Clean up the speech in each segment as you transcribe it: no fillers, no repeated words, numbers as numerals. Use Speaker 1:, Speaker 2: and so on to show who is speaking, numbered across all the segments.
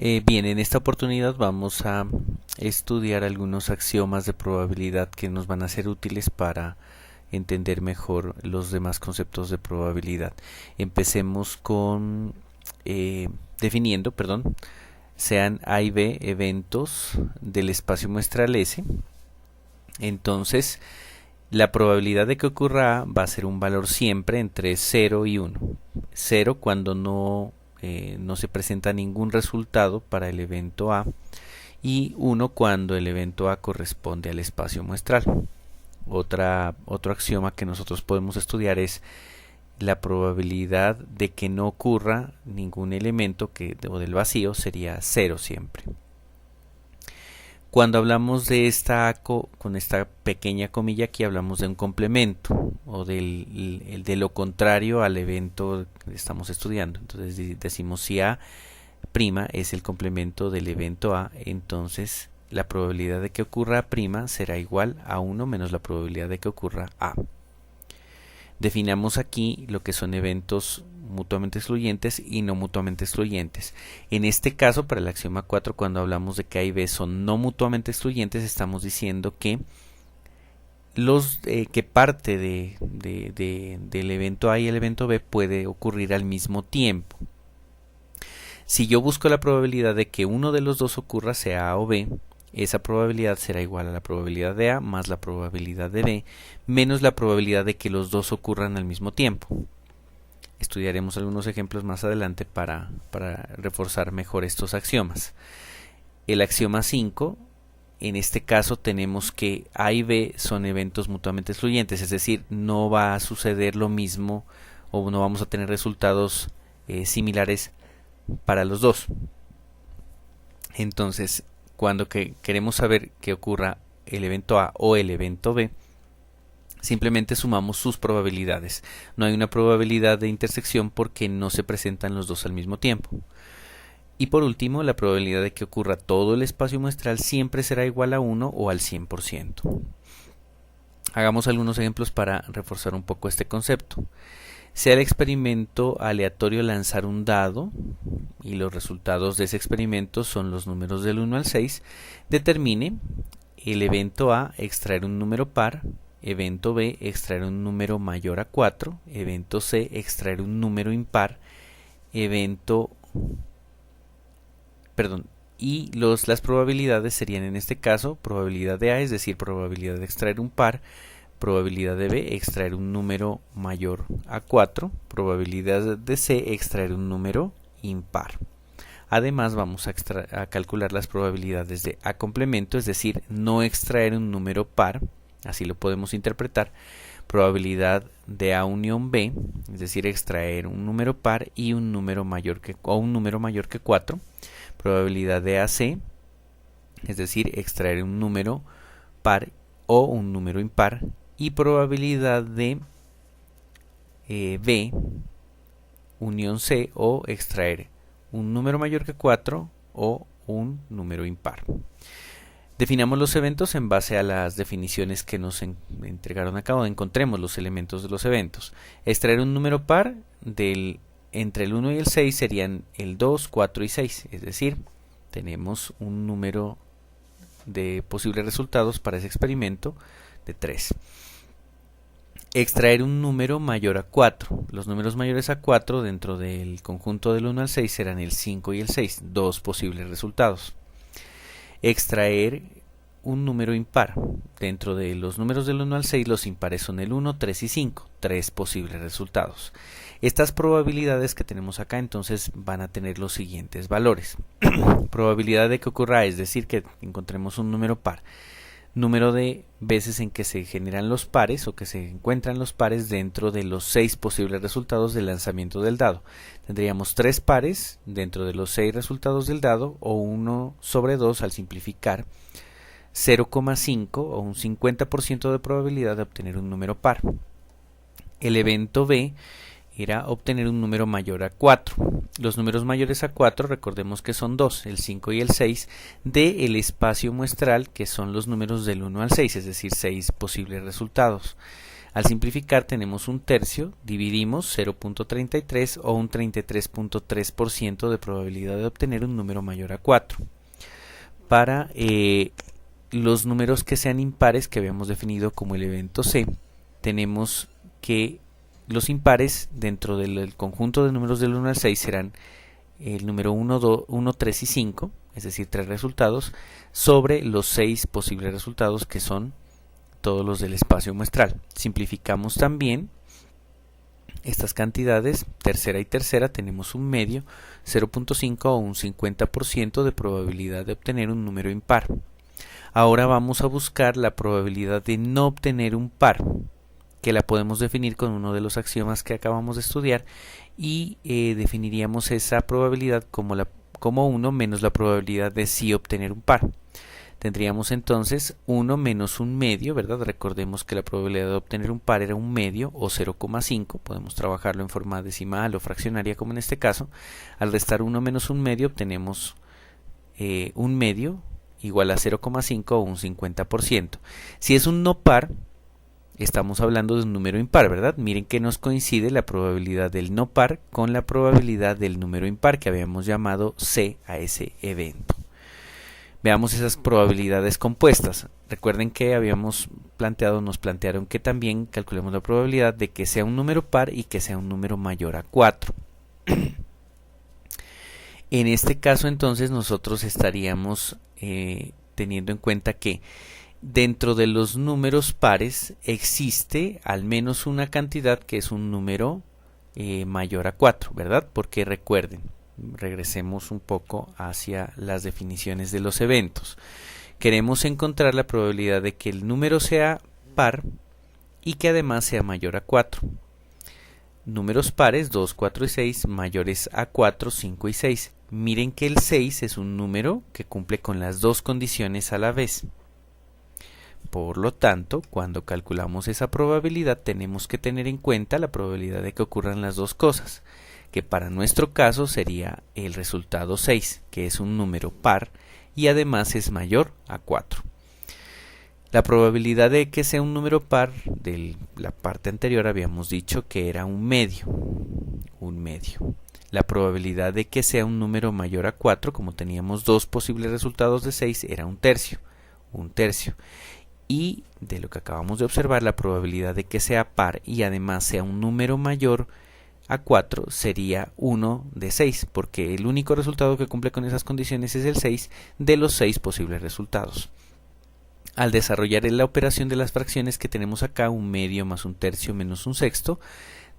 Speaker 1: Bien, en esta oportunidad vamos a estudiar algunos axiomas de probabilidad que nos van a ser útiles para entender mejor los demás conceptos de probabilidad. Empecemos con definiendo, sean A y B eventos del espacio muestral S. Entonces, la probabilidad de que ocurra A va a ser un valor siempre entre 0 y 1. 0 cuando no se presenta ningún resultado para el evento A, y 1 cuando el evento A corresponde al espacio muestral. Otro axioma que nosotros podemos estudiar es la probabilidad de que no ocurra ningún elemento o del vacío sería 0 siempre. Cuando hablamos de con esta pequeña comilla aquí, hablamos de un complemento o de lo contrario al evento que estamos estudiando. Entonces decimos si A' es el complemento del evento A, entonces la probabilidad de que ocurra A' será igual a 1 menos la probabilidad de que ocurra A. Definamos aquí lo que son eventos mutuamente excluyentes y no mutuamente excluyentes. En este caso, para el axioma 4, cuando hablamos de que A y B son no mutuamente excluyentes, estamos diciendo que parte del evento A y el evento B puede ocurrir al mismo tiempo. Si yo busco la probabilidad de que uno de los dos ocurra, sea A o B, esa probabilidad será igual a la probabilidad de A más la probabilidad de B menos la probabilidad de que los dos ocurran al mismo tiempo. Estudiaremos algunos ejemplos más adelante para reforzar mejor estos axiomas. El axioma 5, en este caso tenemos que A y B son eventos mutuamente excluyentes, es decir, no va a suceder lo mismo o no vamos a tener resultados similares para los dos. Entonces, cuando queremos saber que ocurra el evento A o el evento B, simplemente sumamos sus probabilidades. No hay una probabilidad de intersección porque no se presentan los dos al mismo tiempo. Y por último, la probabilidad de que ocurra todo el espacio muestral siempre será igual a 1 o al 100%. Hagamos algunos ejemplos para reforzar un poco este concepto. Sea el experimento aleatorio lanzar un dado y los resultados de ese experimento son los números del 1 al 6, determine el evento A extraer un número par, evento B extraer un número mayor a 4, evento C extraer un número impar, y las probabilidades serían en este caso probabilidad de A, es decir, probabilidad de extraer un par, probabilidad de B extraer un número mayor a 4, probabilidad de C extraer un número impar. Además vamos a calcular las probabilidades de A complemento, es decir, no extraer un número par, así lo podemos interpretar, probabilidad de A unión B, es decir, extraer un número par y un número mayor que 4, probabilidad de AC, es decir, extraer un número par o un número impar, y probabilidad de B unión C o extraer un número mayor que 4 o un número impar. Definamos los eventos en base a las definiciones que nos entregaron acá, o encontremos los elementos de los eventos. Extraer un número par entre el 1 y el 6 serían el 2, 4 y 6, es decir, tenemos un número de posibles resultados para ese experimento de 3. Extraer un número mayor a 4. Los números mayores a 4 dentro del conjunto del 1 al 6 serán el 5 y el 6, dos posibles resultados. Extraer un número impar. Dentro de los números del 1 al 6, los impares son el 1, 3 y 5, tres posibles resultados. Estas probabilidades que tenemos acá entonces van a tener los siguientes valores. Probabilidad de que ocurra, es decir, que encontremos un número par. Número de veces en que se generan los pares o que se encuentran los pares dentro de los 6 posibles resultados del lanzamiento del dado. Tendríamos 3 pares dentro de los 6 resultados del dado, o 1 sobre 2 al simplificar, 0,5 o un 50% de probabilidad de obtener un número par. El evento B era obtener un número mayor a 4. Los números mayores a 4, recordemos que son 2, el 5 y el 6, del espacio muestral, que son los números del 1 al 6, es decir, 6 posibles resultados. Al simplificar tenemos un tercio, dividimos 0.33 o un 33.3% de probabilidad de obtener un número mayor a 4. Para los números que sean impares, que habíamos definido como el evento C, tenemos que los impares dentro del conjunto de números del 1 al 6 serán el número 1, 3 y 5, es decir, 3 resultados, sobre los 6 posibles resultados que son todos los del espacio muestral. Simplificamos también estas cantidades, tercera y tercera, tenemos un medio, 0.5 o un 50% de probabilidad de obtener un número impar. Ahora vamos a buscar la probabilidad de no obtener un par, que la podemos definir con uno de los axiomas que acabamos de estudiar, y definiríamos esa probabilidad como 1 menos la probabilidad de sí obtener un par. Tendríamos entonces 1 menos un medio, ¿verdad? Recordemos que la probabilidad de obtener un par era un medio o 0,5. Podemos trabajarlo en forma decimal o fraccionaria como en este caso. Al restar 1 menos un medio obtenemos un medio igual a 0,5 o un 50%. Si es un no par, estamos hablando de un número impar, ¿verdad? Miren que nos coincide la probabilidad del no par con la probabilidad del número impar que habíamos llamado C a ese evento. Veamos esas probabilidades compuestas. Recuerden que nos plantearon que también calculemos la probabilidad de que sea un número par y que sea un número mayor a 4. En este caso entonces nosotros estaríamos teniendo en cuenta que dentro de los números pares existe al menos una cantidad que es un número mayor a 4, ¿verdad? Porque recuerden, regresemos un poco hacia las definiciones de los eventos. Queremos encontrar la probabilidad de que el número sea par y que además sea mayor a 4. Números pares 2, 4 y 6 mayores a 4, 5 y 6. Miren que el 6 es un número que cumple con las dos condiciones a la vez. Por lo tanto, cuando calculamos esa probabilidad tenemos que tener en cuenta la probabilidad de que ocurran las dos cosas, que para nuestro caso sería el resultado 6, que es un número par y además es mayor a 4. La probabilidad de que sea un número par de la parte anterior habíamos dicho que era un medio. La probabilidad de que sea un número mayor a 4, como teníamos dos posibles resultados de 6, era un tercio. Y de lo que acabamos de observar, la probabilidad de que sea par y además sea un número mayor a 4 sería 1 de 6, porque el único resultado que cumple con esas condiciones es el 6 de los 6 posibles resultados. Al desarrollar la operación de las fracciones que tenemos acá, un medio más un tercio menos un sexto,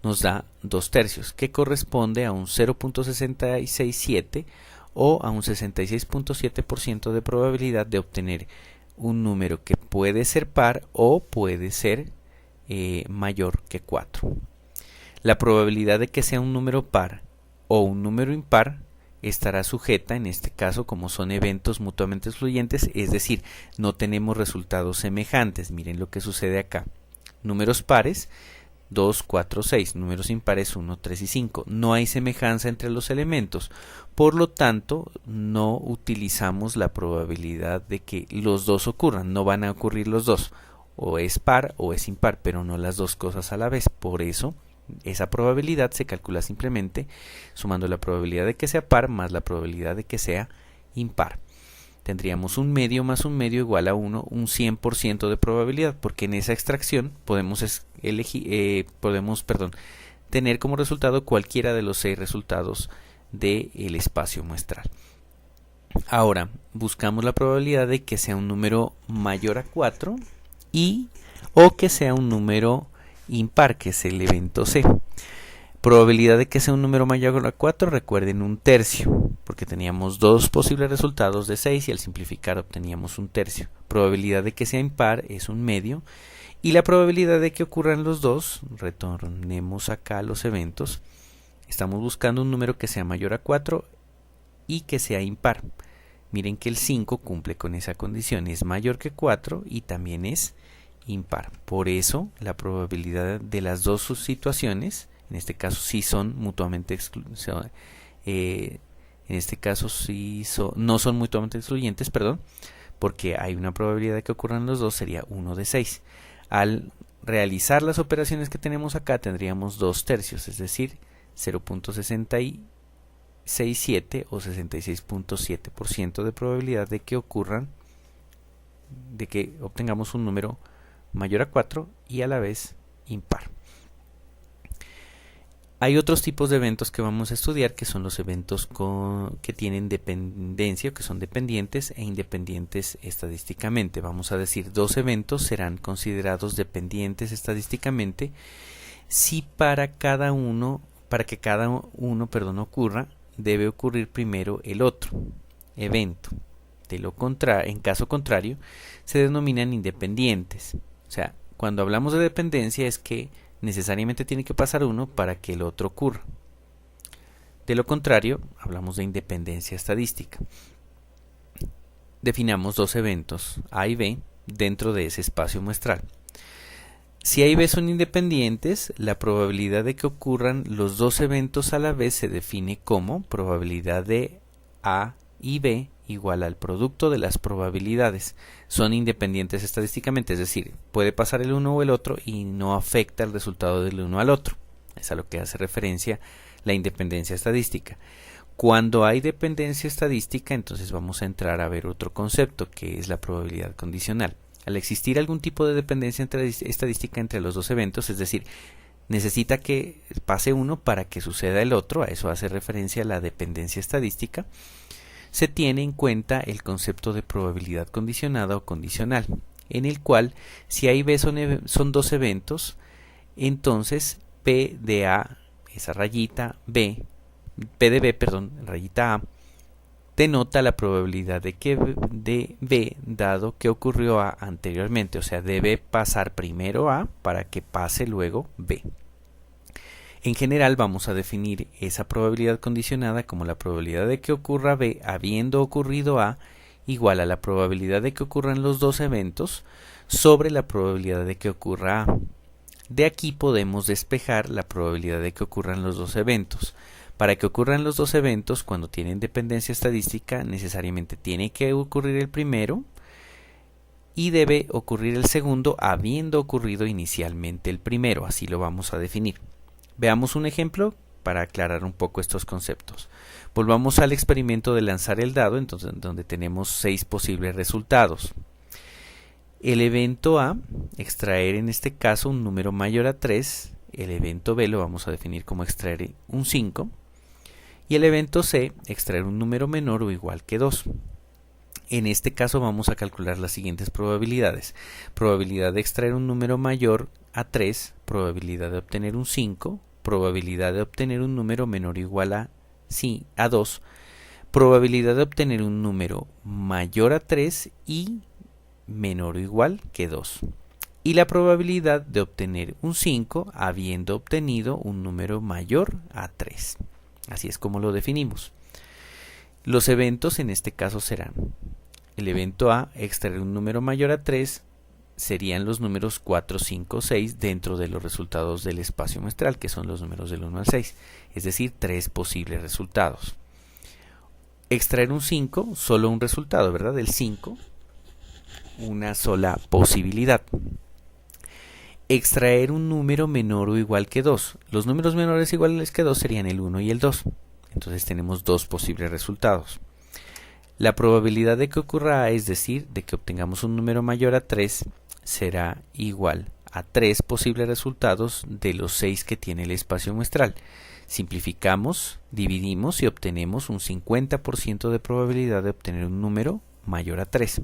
Speaker 1: nos da 2 tercios, que corresponde a un 0.667 o a un 66.7% de probabilidad de obtener un número que puede ser par o puede ser mayor que 4. La probabilidad de que sea un número par o un número impar estará sujeta, en este caso, como son eventos mutuamente excluyentes, es decir, no tenemos resultados semejantes. Miren lo que sucede acá. Números pares 2, 4, 6, números impares 1, 3 y 5. No hay semejanza entre los elementos, por lo tanto no utilizamos la probabilidad de que los dos ocurran, no van a ocurrir los dos, o es par o es impar, pero no las dos cosas a la vez. Por eso esa probabilidad se calcula simplemente sumando la probabilidad de que sea par más la probabilidad de que sea impar. Tendríamos un medio más un medio igual a 1, un 100% de probabilidad, porque en esa extracción podemos tener como resultado cualquiera de los 6 resultados del espacio muestral. Ahora, buscamos la probabilidad de que sea un número mayor a 4 o que sea un número impar, que es el evento C. Probabilidad de que sea un número mayor a 4, recuerden, un tercio, porque teníamos dos posibles resultados de 6 y al simplificar obteníamos un tercio. Probabilidad de que sea impar es un medio y la probabilidad de que ocurran los dos, retornemos acá a los eventos, estamos buscando un número que sea mayor a 4 y que sea impar. Miren que el 5 cumple con esa condición, es mayor que 4 y también es impar. Por eso la probabilidad de las dos situaciones, en este caso sí son mutuamente no son mutuamente excluyentes, porque hay una probabilidad de que ocurran los dos, sería 1 de 6. Al realizar las operaciones que tenemos acá tendríamos 2/3, es decir, 0.667 o 66.7% de probabilidad de que ocurran, de que obtengamos un número mayor a 4 y a la vez impar. Hay otros tipos de eventos que vamos a estudiar, que son los eventos que tienen dependencia o que son dependientes e independientes estadísticamente. Vamos a decir, dos eventos serán considerados dependientes estadísticamente si para que cada uno ocurra, debe ocurrir primero el otro evento. En caso contrario, se denominan independientes. O sea, cuando hablamos de dependencia es que necesariamente tiene que pasar uno para que el otro ocurra. De lo contrario, hablamos de independencia estadística. Definamos dos eventos, A y B, dentro de ese espacio muestral. Si A y B son independientes, la probabilidad de que ocurran los dos eventos a la vez se define como probabilidad de A y B igual al producto de las probabilidades. Son independientes estadísticamente, es decir, puede pasar el uno o el otro y no afecta el resultado del uno al otro. Es a lo que hace referencia la independencia estadística. Cuando hay dependencia estadística, entonces vamos a entrar a ver otro concepto, que es la probabilidad condicional. Al existir algún tipo de dependencia estadística entre los dos eventos, es decir, necesita que pase uno para que suceda el otro, a eso hace referencia la dependencia estadística, se tiene en cuenta el concepto de probabilidad condicionada o condicional, en el cual si A y B son dos eventos, entonces P de A, esa rayita B, P de B, perdón, rayita A, denota la probabilidad de B dado que ocurrió A anteriormente, o sea, debe pasar primero A para que pase luego B. En general vamos a definir esa probabilidad condicionada como la probabilidad de que ocurra B habiendo ocurrido A igual a la probabilidad de que ocurran los dos eventos sobre la probabilidad de que ocurra A. De aquí podemos despejar la probabilidad de que ocurran los dos eventos. Para que ocurran los dos eventos, cuando tienen dependencia estadística, necesariamente tiene que ocurrir el primero y debe ocurrir el segundo habiendo ocurrido inicialmente el primero. Así lo vamos a definir. Veamos un ejemplo para aclarar un poco estos conceptos. Volvamos al experimento de lanzar el dado, entonces, donde tenemos 6 posibles resultados. El evento A, extraer en este caso un número mayor a 3. El evento B lo vamos a definir como extraer un 5. Y el evento C, extraer un número menor o igual que 2. En este caso vamos a calcular las siguientes probabilidades. Probabilidad de extraer un número mayor a 3, probabilidad de obtener un 5, probabilidad de obtener un número menor o igual a 2, probabilidad de obtener un número mayor a 3 y menor o igual que 2. Y la probabilidad de obtener un 5 habiendo obtenido un número mayor a 3. Así es como lo definimos. Los eventos en este caso serán el evento A, extraer un número mayor a 3, serían los números 4, 5, 6 dentro de los resultados del espacio muestral, que son los números del 1 al 6, es decir, 3 posibles resultados. Extraer un 5, solo un resultado, ¿verdad? El 5, una sola posibilidad. Extraer un número menor o igual que 2. Los números menores o iguales que 2 serían el 1 y el 2. Entonces tenemos 2 posibles resultados. La probabilidad de que ocurra A, es decir, de que obtengamos un número mayor a 3, será igual a 3 posibles resultados de los 6 que tiene el espacio muestral. Simplificamos, dividimos y obtenemos un 50% de probabilidad de obtener un número mayor a 3.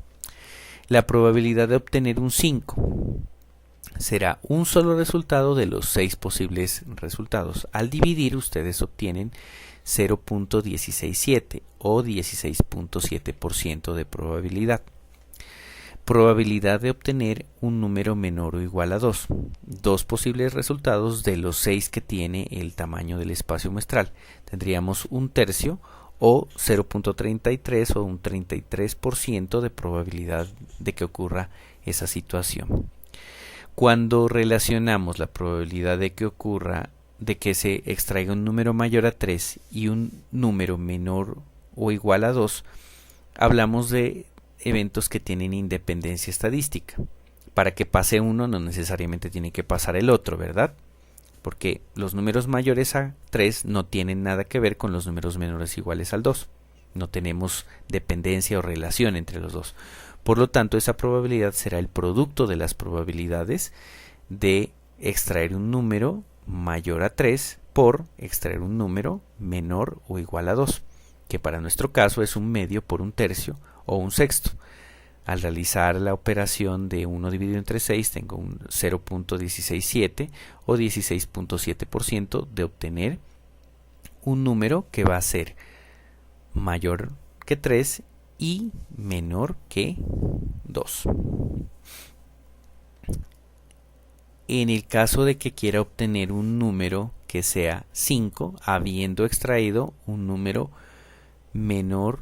Speaker 1: La probabilidad de obtener un 5 será un solo resultado de los 6 posibles resultados. Al dividir, ustedes obtienen 0.167 o 16.7% de probabilidad. Probabilidad de obtener un número menor o igual a 2. Dos posibles resultados de los 6 que tiene el tamaño del espacio muestral. Tendríamos un tercio o 0.33 o un 33% de probabilidad de que ocurra esa situación. Cuando relacionamos la probabilidad de que se extraiga un número mayor a 3 y un número menor o igual a 2, hablamos de eventos que tienen independencia estadística. Para que pase uno no necesariamente tiene que pasar el otro, ¿verdad? Porque los números mayores a 3 no tienen nada que ver con los números menores o iguales al 2. No tenemos dependencia o relación entre los dos. Por lo tanto, esa probabilidad será el producto de las probabilidades de extraer un número mayor a 3 por extraer un número menor o igual a 2, que para nuestro caso es un medio por un tercio o un sexto. Al realizar la operación de 1 dividido entre 6 tengo un 0.167 o 16.7% de obtener un número que va a ser mayor que 3 y menor que 2. En el caso de que quiera obtener un número que sea 5, habiendo extraído un número mayor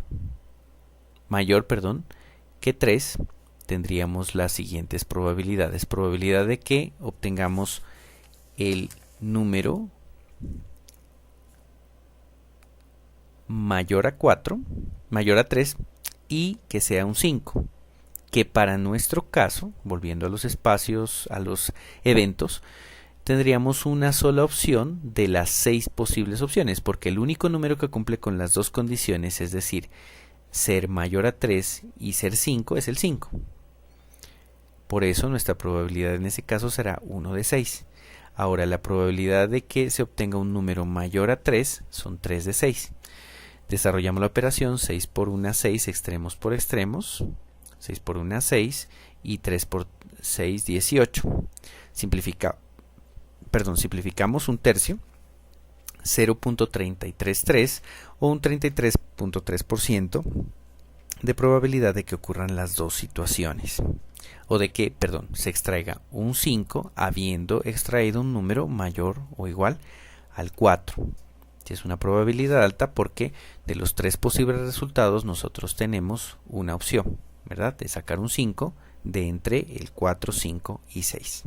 Speaker 1: que 3, tendríamos las siguientes probabilidades. Probabilidad de que obtengamos el número mayor a 3 y que sea un 5. Que para nuestro caso, volviendo a los espacios, a los eventos, tendríamos una sola opción de las 6 posibles opciones, porque el único número que cumple con las dos condiciones, es decir, ser mayor a 3 y ser 5, es el 5. Por eso nuestra probabilidad en ese caso será 1 de 6. Ahora la probabilidad de que se obtenga un número mayor a 3 son 3 de 6. Desarrollamos la operación 6 por 1, 6, extremos por extremos. 6 por 1, 6 y 3 por 6, 18. Simplificamos un tercio, 0.333 o un 33.3% de probabilidad de que ocurran las dos situaciones. O de que, se extraiga un 5 habiendo extraído un número mayor o igual al 4. Es una probabilidad alta porque de los 3 posibles resultados nosotros tenemos una opción, ¿verdad? De sacar un 5 de entre el 4, 5 y 6.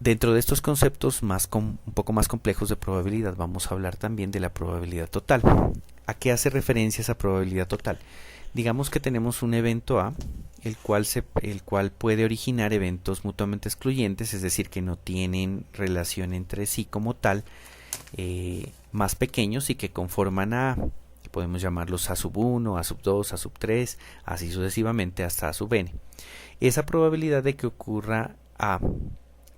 Speaker 1: Dentro de estos conceptos un poco más complejos de probabilidad, vamos a hablar también de la probabilidad total. ¿A qué hace referencia esa probabilidad total? Digamos que tenemos un evento A, el cual puede originar eventos mutuamente excluyentes, es decir, que no tienen relación entre sí como tal, más pequeños y que conforman a, podemos llamarlos A sub 1, A sub 2, A sub 3, así sucesivamente hasta A sub n. Esa probabilidad de que ocurra A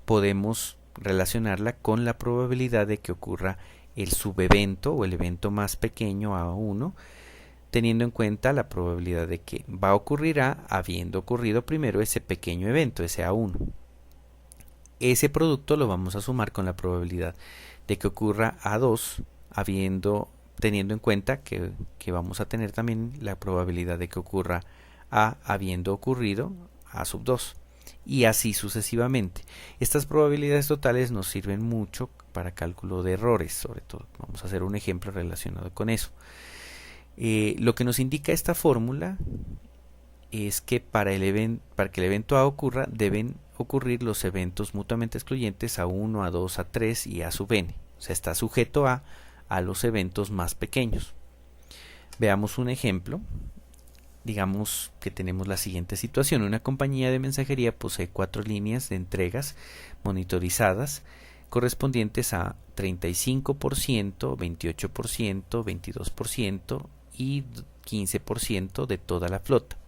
Speaker 1: podemos relacionarla con la probabilidad de que ocurra el subevento o el evento más pequeño A1, teniendo en cuenta la probabilidad de que va a ocurrir A habiendo ocurrido primero ese pequeño evento, ese A1. Ese producto lo vamos a sumar con la probabilidad de que ocurra A2 teniendo en cuenta que vamos a tener también la probabilidad de que ocurra A habiendo ocurrido A sub 2 y así sucesivamente. Estas probabilidades totales nos sirven mucho para cálculo de errores, sobre todo. Vamos a hacer un ejemplo relacionado con eso. Lo que nos indica esta fórmula es que para que el evento A ocurra deben ocurrir los eventos mutuamente excluyentes A1, A2, A3 y A sub n. O sea, está sujeto a los eventos más pequeños. Veamos un ejemplo. Digamos que tenemos la siguiente situación. Una compañía de mensajería posee 4 líneas de entregas monitorizadas correspondientes a 35%, 28%, 22% y 15% de toda la flota.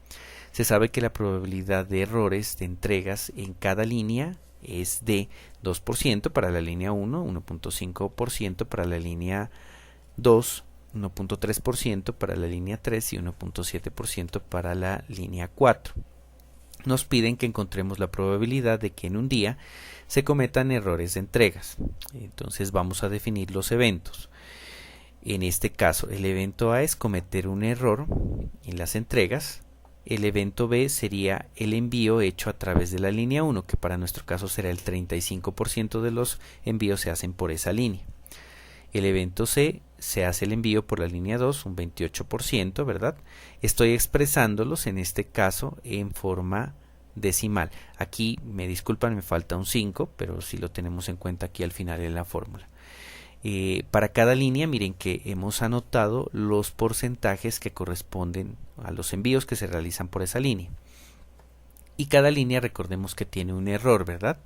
Speaker 1: Se sabe que la probabilidad de errores de entregas en cada línea es de 2% para la línea 1, 1.5% para la línea 2, 1.3% para la línea 3 y 1.7% para la línea 4. Nos piden que encontremos la probabilidad de que en un día se cometan errores de entregas. Entonces vamos a definir los eventos. En este caso, el evento A es cometer un error en las entregas. El evento B sería el envío hecho a través de la línea 1, que para nuestro caso será el 35% de los envíos se hacen por esa línea. El evento C se hace el envío por la línea 2, un 28%, ¿verdad? Estoy expresándolos en este caso en forma decimal. Aquí, me disculpan, me falta un 5, pero sí lo tenemos en cuenta aquí al final en la fórmula. Para cada línea, miren que hemos anotado los porcentajes que corresponden a los envíos que se realizan por esa línea. y cada línea recordemos que tiene un error, ¿verdad?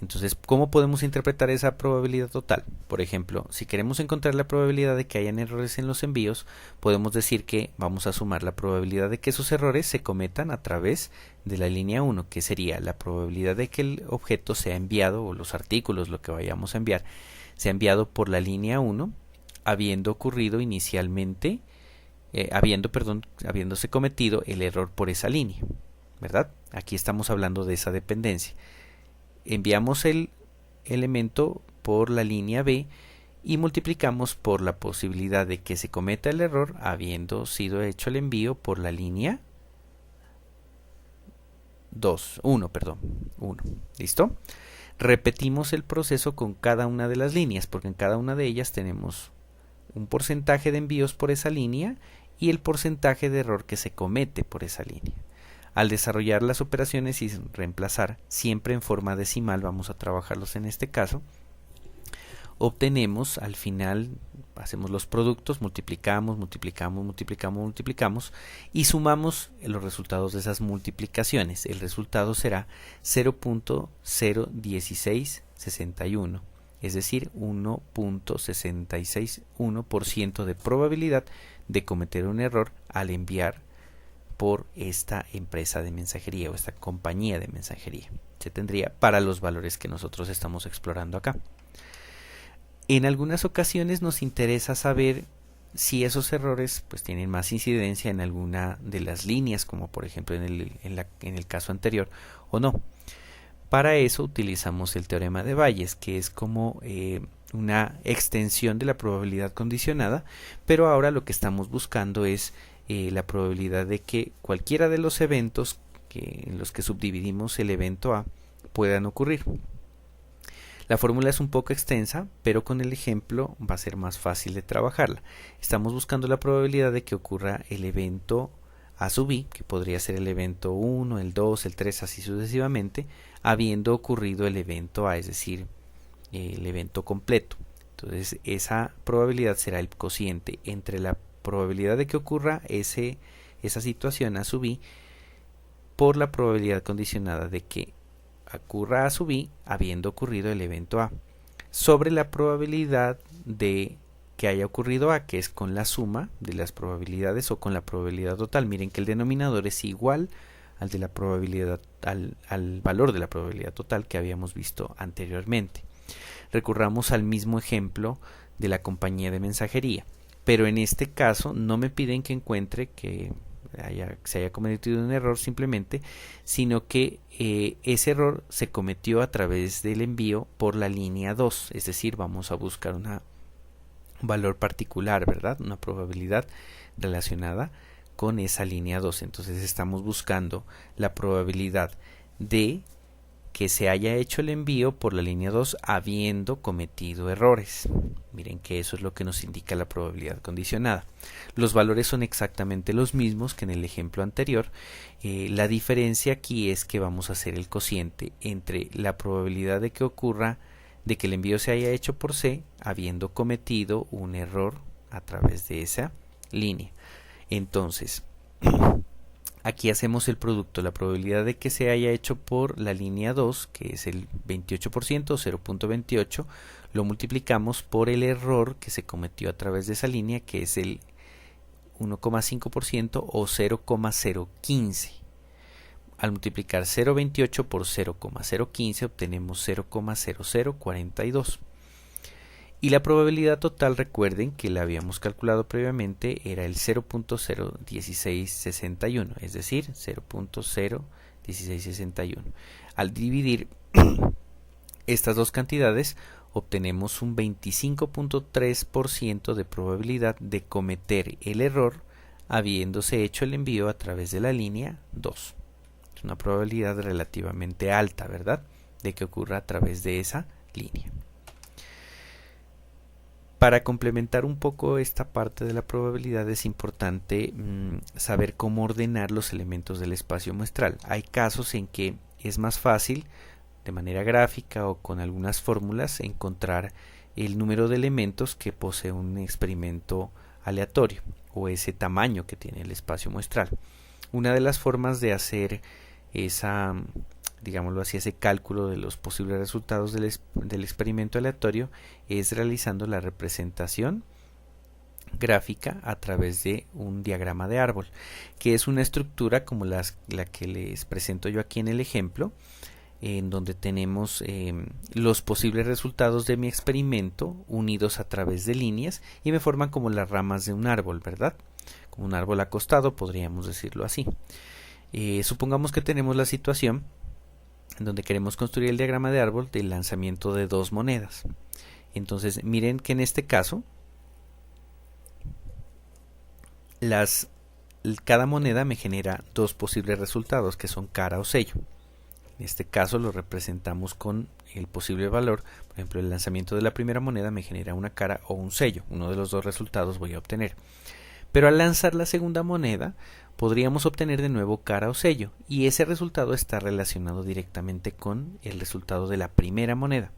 Speaker 1: Entonces, ¿cómo podemos interpretar esa probabilidad total? Por ejemplo, si queremos encontrar la probabilidad de que hayan errores en los envíos, podemos decir que vamos a sumar la probabilidad de que esos errores se cometan a través de la línea 1, que sería la probabilidad de que el objeto sea enviado, o los artículos, lo que vayamos a enviar, sea enviado por la línea 1, habiendo ocurrido inicialmente, habiéndose cometido el error por esa línea, ¿verdad? Aquí estamos hablando de esa dependencia. Enviamos el elemento por la línea B y multiplicamos por la posibilidad de que se cometa el error habiendo sido hecho el envío por la línea 1. ¿Listo? Repetimos el proceso con cada una de las líneas, porque en cada una de ellas tenemos un porcentaje de envíos por esa línea y el porcentaje de error que se comete por esa línea. Al desarrollar las operaciones y reemplazar siempre en forma decimal, vamos a trabajarlos en este caso, obtenemos al final, hacemos los productos, multiplicamos y sumamos los resultados de esas multiplicaciones. El resultado será 0.01661, es decir, 1.661% de probabilidad de cometer un error al enviar por esta empresa de mensajería o esta compañía de mensajería. Se tendría para los valores que nosotros estamos explorando acá. En algunas ocasiones nos interesa saber si esos errores pues tienen más incidencia en alguna de las líneas, como por ejemplo en el caso anterior, o no. Para eso utilizamos el teorema de Bayes, que es como una extensión de la probabilidad condicionada, pero ahora lo que estamos buscando es la probabilidad de que cualquiera de los eventos en los que subdividimos el evento A puedan ocurrir. La fórmula es un poco extensa, pero con el ejemplo va a ser más fácil de trabajarla. Estamos buscando la probabilidad de que ocurra el evento A sub i, que podría ser el evento 1, el 2, el 3, así sucesivamente, habiendo ocurrido el evento A, es decir, el evento completo. Entonces esa probabilidad será el cociente entre la probabilidad de que ocurra esa situación A sub i por la probabilidad condicionada de que ocurra A sub i habiendo ocurrido el evento A sobre la probabilidad de que haya ocurrido A, que es con la suma de las probabilidades o con la probabilidad total. Miren que el denominador es igual al de la probabilidad al valor de la probabilidad total que habíamos visto anteriormente. Recurramos al mismo ejemplo de la compañía de mensajería, pero en este caso no me piden que encuentre que se haya cometido un error simplemente, sino que ese error se cometió a través del envío por la línea 2, es decir, vamos a buscar un valor particular, ¿verdad? Una probabilidad relacionada con esa línea 2. Entonces estamos buscando la probabilidad de que se haya hecho el envío por la línea 2 habiendo cometido errores. Miren que eso es lo que nos indica la probabilidad condicionada. Los valores son exactamente los mismos que en el ejemplo anterior. La diferencia aquí es que vamos a hacer el cociente entre la probabilidad de que ocurra, de que el envío se haya hecho por C habiendo cometido un error a través de esa línea. Entonces, aquí hacemos el producto, la probabilidad de que se haya hecho por la línea 2, que es el 28% o 0.28, lo multiplicamos por el error que se cometió a través de esa línea, que es el 1,5% o 0,015. Al multiplicar 0,28 por 0,015 obtenemos 0,0042. Y la probabilidad total, recuerden que la habíamos calculado previamente, era el 0.01661, es decir, 0.01661. Al dividir estas dos cantidades, obtenemos un 25.3% de probabilidad de cometer el error habiéndose hecho el envío a través de la línea 2. Es una probabilidad relativamente alta, ¿verdad?, de que ocurra a través de esa línea. Para complementar un poco esta parte de la probabilidad es importante saber cómo ordenar los elementos del espacio muestral. Hay casos en que es más fácil, de manera gráfica o con algunas fórmulas, encontrar el número de elementos que posee un experimento aleatorio o ese tamaño que tiene el espacio muestral. Una de las formas de hacer esa, digámoslo así, ese cálculo de los posibles resultados del experimento aleatorio es realizando la representación gráfica a través de un diagrama de árbol, que es una estructura como la que les presento yo aquí en el ejemplo, en donde tenemos los posibles resultados de mi experimento unidos a través de líneas y me forman como las ramas de un árbol, ¿verdad? Como un árbol acostado, podríamos decirlo así. Supongamos que tenemos la situación en donde queremos construir el diagrama de árbol del lanzamiento de dos monedas. Entonces miren que en este caso cada moneda me genera dos posibles resultados, que son cara o sello. En este caso lo representamos con el posible valor. Por ejemplo, el lanzamiento de la primera moneda me genera una cara o un sello. Uno de los dos resultados voy a obtener. Pero al lanzar la segunda moneda podríamos obtener de nuevo cara o sello, y ese resultado está relacionado directamente con el resultado de la primera moneda.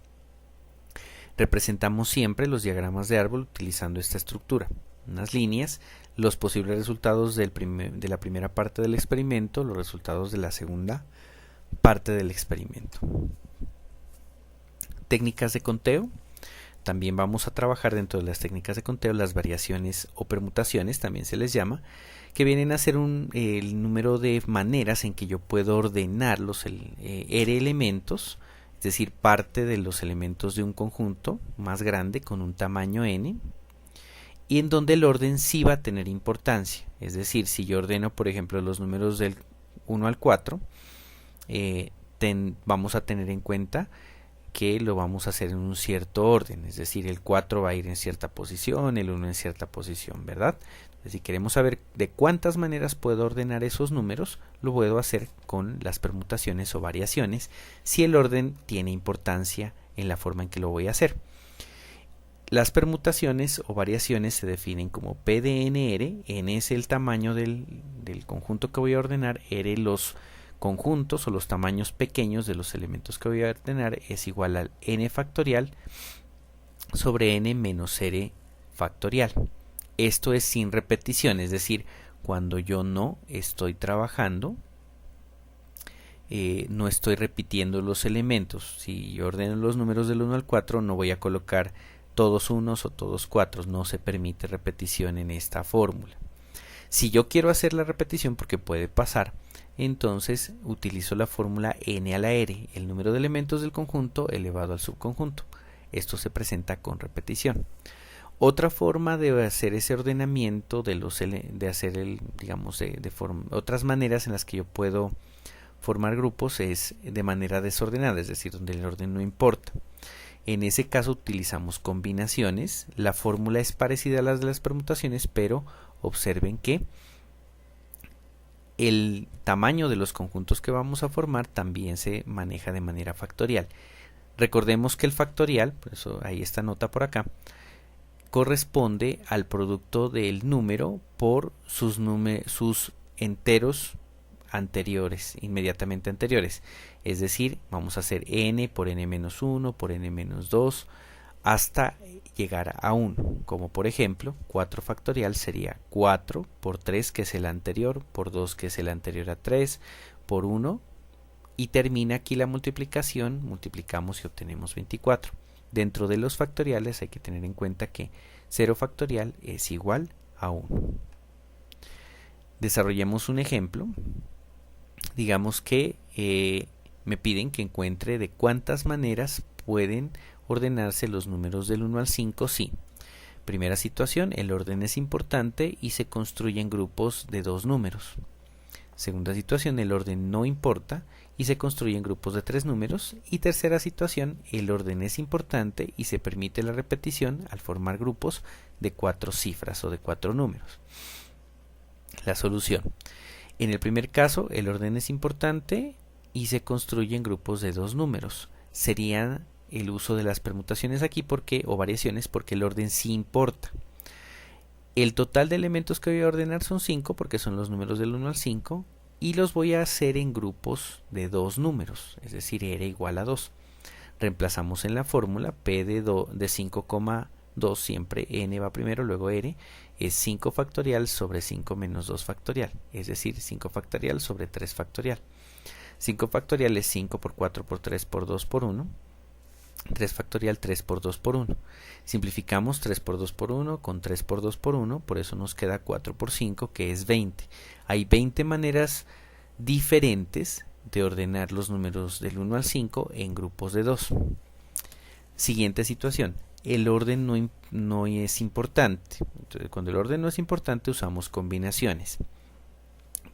Speaker 1: Representamos siempre los diagramas de árbol utilizando esta estructura: unas líneas, los posibles resultados de la primera parte del experimento, los resultados de la segunda parte del experimento. Técnicas de conteo. También vamos a trabajar dentro de las técnicas de conteo las variaciones o permutaciones, también se les llama, que vienen a ser el número de maneras en que yo puedo ordenar los R elementos, es decir, parte de los elementos de un conjunto más grande con un tamaño n, y en donde el orden sí va a tener importancia. Es decir, si yo ordeno, por ejemplo, los números del 1 al 4, vamos a tener en cuenta que lo vamos a hacer en un cierto orden, es decir, el 4 va a ir en cierta posición, el 1 en cierta posición, ¿verdad? Entonces, si queremos saber de cuántas maneras puedo ordenar esos números, lo puedo hacer con las permutaciones o variaciones, si el orden tiene importancia en la forma en que lo voy a hacer. Las permutaciones o variaciones se definen como P de NR, N es el tamaño del conjunto que voy a ordenar, R los conjuntos o los tamaños pequeños de los elementos que voy a ordenar, es igual al n factorial sobre n menos r factorial. Esto es sin repetición, es decir, cuando yo no estoy trabajando, no estoy repitiendo los elementos. Si yo ordeno los números del 1 al 4, no voy a colocar todos unos o todos cuatros, no se permite repetición en esta fórmula. Si yo quiero hacer la repetición, porque puede pasar, entonces utilizo la fórmula n a la r, el número de elementos del conjunto elevado al subconjunto. Esto se presenta con repetición. Otra forma de hacer ese ordenamiento otras maneras en las que yo puedo formar grupos es de manera desordenada, es decir, donde el orden no importa. En ese caso utilizamos combinaciones. La fórmula es parecida a las de las permutaciones, pero observen que el tamaño de los conjuntos que vamos a formar también se maneja de manera factorial. Recordemos que el factorial, por eso hay esta nota por acá, corresponde al producto del número por sus enteros anteriores, inmediatamente anteriores. Es decir, vamos a hacer n por n-1 por n-2 hasta llegar a 1, como por ejemplo 4 factorial sería 4 por 3, que es el anterior, por 2, que es el anterior a 3, por 1, y termina aquí la multiplicación, multiplicamos y obtenemos 24. Dentro de los factoriales hay que tener en cuenta que 0 factorial es igual a 1. Desarrollemos un ejemplo. Digamos que me piden que encuentre de cuántas maneras pueden ordenarse los números del 1 al 5, sí. Primera situación, el orden es importante y se construyen grupos de dos números. Segunda situación, el orden no importa y se construyen grupos de tres números. Y tercera situación, el orden es importante y se permite la repetición al formar grupos de 4 cifras o de 4 números. La solución. En el primer caso, el orden es importante y se construyen grupos de dos números. Sería el uso de las permutaciones aquí o variaciones, porque el orden sí importa. El total de elementos que voy a ordenar son 5, porque son los números del 1 al 5, y los voy a hacer en grupos de dos números, es decir, r igual a 2. Reemplazamos en la fórmula p de 5,2, siempre n va primero, luego r, es 5 factorial sobre 5 menos 2 factorial, es decir, 5 factorial sobre 3 factorial. 5 factorial es 5 por 4 por 3 por 2 por 1. 3 factorial 3 por 2 por 1. Simplificamos 3 por 2 por 1 con 3 por 2 por 1, por eso nos queda 4 por 5, que es 20. Hay 20 maneras diferentes de ordenar los números del 1 al 5 en grupos de 2. Siguiente situación. El orden no es importante. Entonces, cuando el orden no es importante, usamos combinaciones.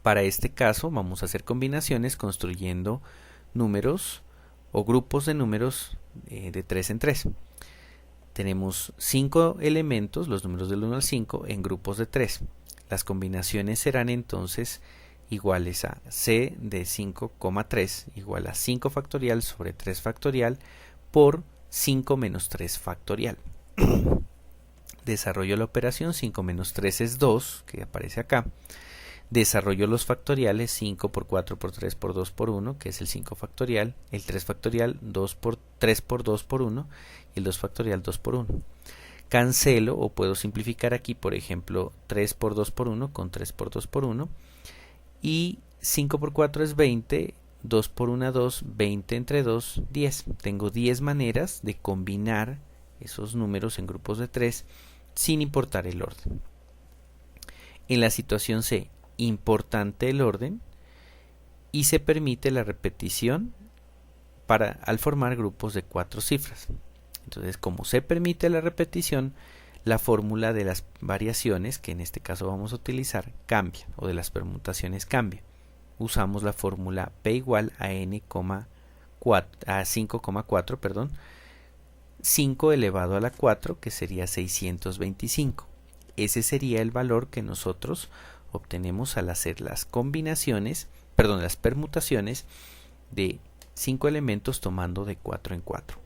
Speaker 1: Para este caso, vamos a hacer combinaciones construyendo números o grupos de números de 3 en 3. Tenemos 5 elementos, los números del 1 al 5, en grupos de 3. Las combinaciones serán entonces iguales a c de 5,3 igual a 5 factorial sobre 3 factorial por 5 menos 3 factorial. Desarrollo la operación, 5 menos 3 es 2, que aparece acá. Desarrollo los factoriales, 5 por 4 por 3 por 2 por 1, que es el 5 factorial, el 3 factorial, 2 por 3 por 2 por 1, y el 2 factorial, 2 por 1. Cancelo, o puedo simplificar aquí, por ejemplo, 3 por 2 por 1 con 3 por 2 por 1, y 5 por 4 es 20, 2 por 1, 2, 20 entre 2, 10. Tengo 10 maneras de combinar esos números en grupos de 3 sin importar el orden. En la situación C, importante el orden y se permite la repetición al formar grupos de 4 cifras. Entonces, como se permite la repetición, la fórmula de las variaciones, que en este caso vamos a utilizar, cambia, o de las permutaciones cambia. Usamos la fórmula P igual a n, a 5,4, 5 elevado a la 4, que sería 625. Ese sería el valor que nosotros obtenemos al hacer las las permutaciones de 5 elementos tomando de 4 en 4.